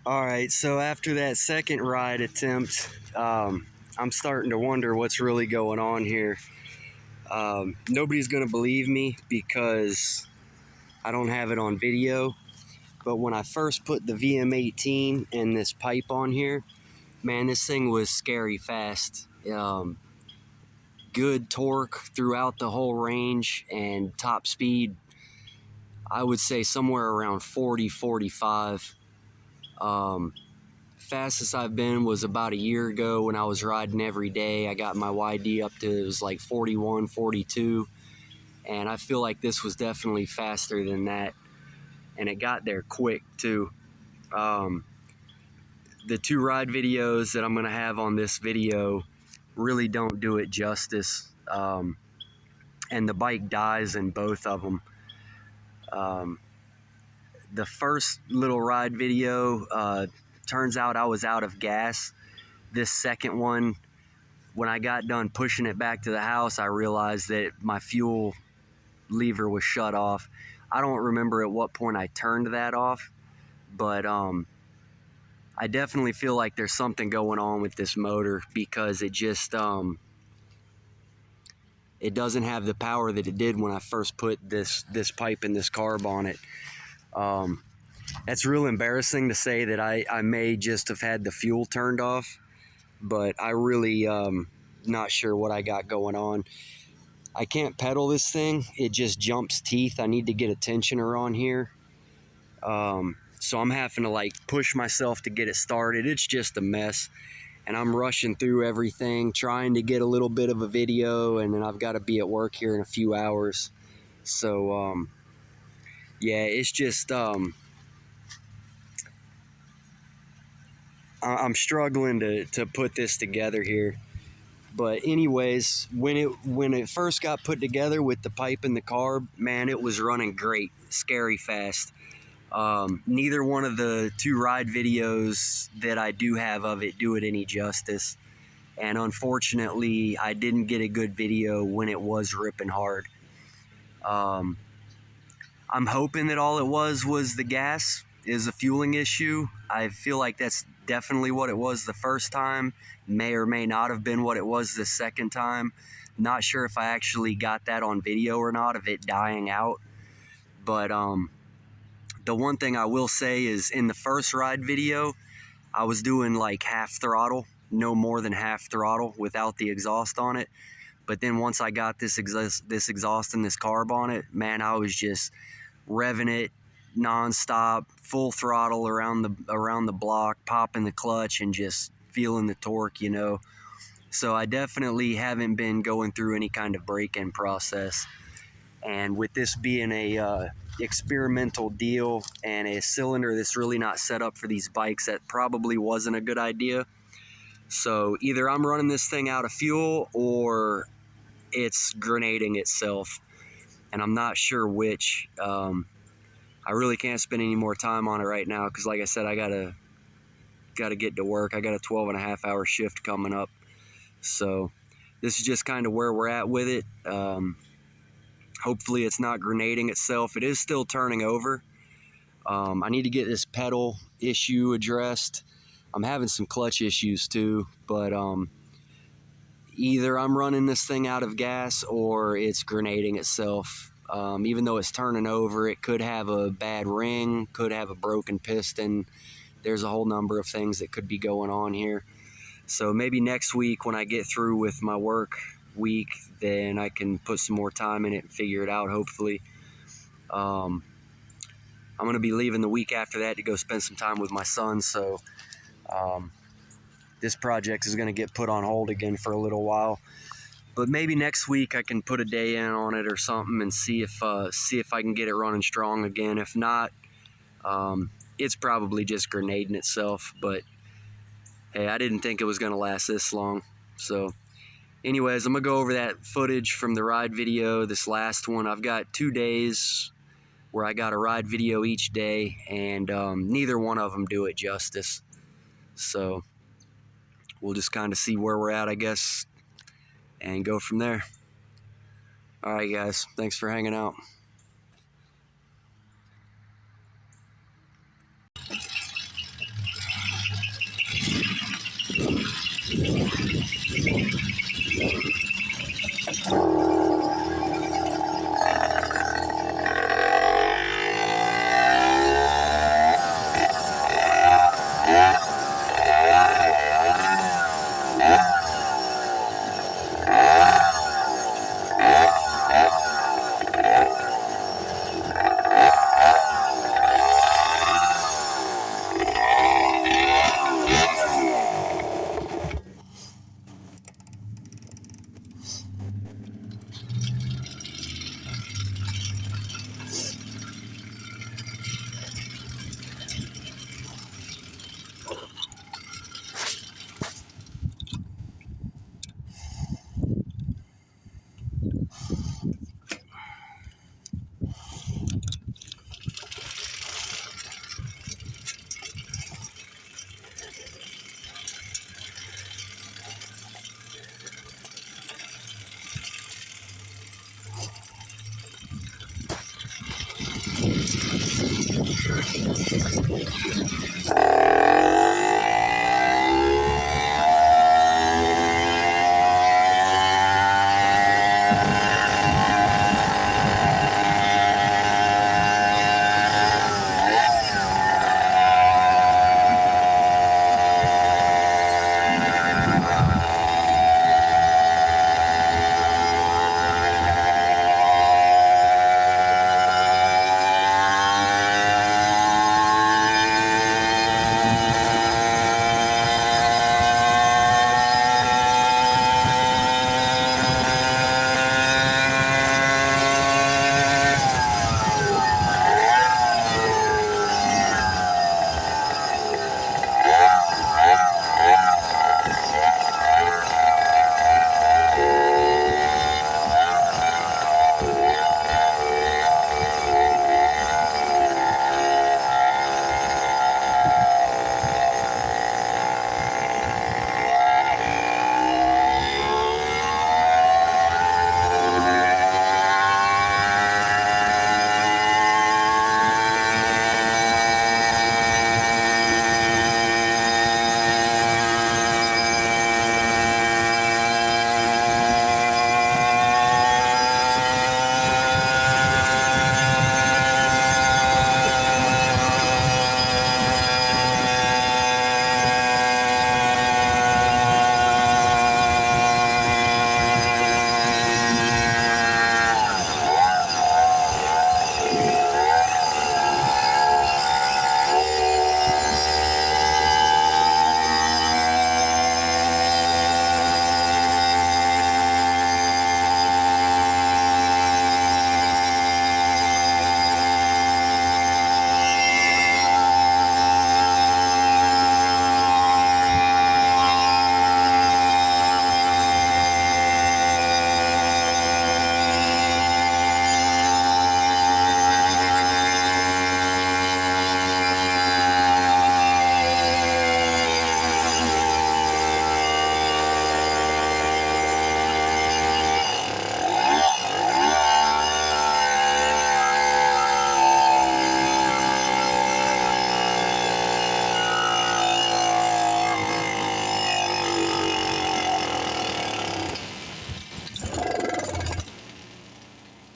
All right, so after that second ride attempt, I'm starting to wonder what's really going on here. Nobody's going to believe me because I don't have it on video, but when I first put the VM18 and this pipe on here, man, this thing was scary fast. Good torque throughout the whole range, and top speed, I would say somewhere around 40, 45. Fastest I've been was about a year ago when I was riding every day. I got my YD up to, it was like 41, 42, and I feel like this was definitely faster than that, and it got there quick too. The two ride videos that I'm gonna have on this video really don't do it justice, and the bike dies in both of them. The first little ride video, turns out I was out of gas. This second one, when I got done pushing it back to the house, I realized that my fuel lever was shut off. I don't remember at what point I turned that off, but I definitely feel like there's something going on with this motor, because it just it doesn't have the power that it did when I first put this pipe and this carb on it. That's real embarrassing to say that I may just have had the fuel turned off, but I really not sure what I got going on. I can't pedal this thing, it just jumps teeth. I need to get a tensioner on here, so I'm having to like push myself to get it started. It's just a mess, and I'm rushing through everything trying to get a little bit of a video, and then I've got to be at work here in a few hours. So yeah, it's just I'm struggling to put this together here. But anyways, when it first got put together with the pipe and the carb, man, it was running great, scary fast. Neither one of the two ride videos that I do have of it do it any justice. And unfortunately, I didn't get a good video when it was ripping hard. I'm hoping that all it was the gas, is a fueling issue. I feel like that's definitely what it was the first time. May or may not have been what it was the second time. Not sure if I actually got that on video or not, of it dying out. But the one thing I will say is, in the first ride video, I was doing like half throttle, no more than half throttle without the exhaust on it. But then once I got this exhaust and this carb on it, man, I was just revving it non-stop, full throttle around the block, popping the clutch and just feeling the torque, you know. So I definitely haven't been going through any kind of break-in process. And with this being a experimental deal and a cylinder that's really not set up for these bikes, that probably wasn't a good idea. So either I'm running this thing out of fuel or it's grenading itself, and I'm not sure which. I really can't spend any more time on it right now, because like I said, I gotta get to work. I got a 12.5-hour shift coming up. So this is just kind of where we're at with it. Hopefully it's not grenading itself. It is still turning over. I need to get this pedal issue addressed. I'm having some clutch issues too, but either I'm running this thing out of gas or it's grenading itself. Even though it's turning over, it could have a bad ring, could have a broken piston. There's a whole number of things that could be going on here. So maybe next week when I get through with my work week, then I can put some more time in it and figure it out, hopefully. I'm going to be leaving the week after that to go spend some time with my son, so this project is going to get put on hold again for a little while. But maybe next week I can put a day in on it or something and see if I can get it running strong again. If not, it's probably just grenading itself. But hey, I didn't think it was going to last this long. So anyways, I'm going to go over that footage from the ride video, this last one. I've got 2 days where I got a ride video each day, and neither one of them do it justice. So we'll just kind of see where we're at, I guess, and go from there. All right, guys, thanks for hanging out.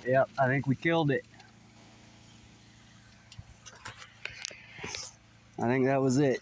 Yep, I think we killed it. I think that was it.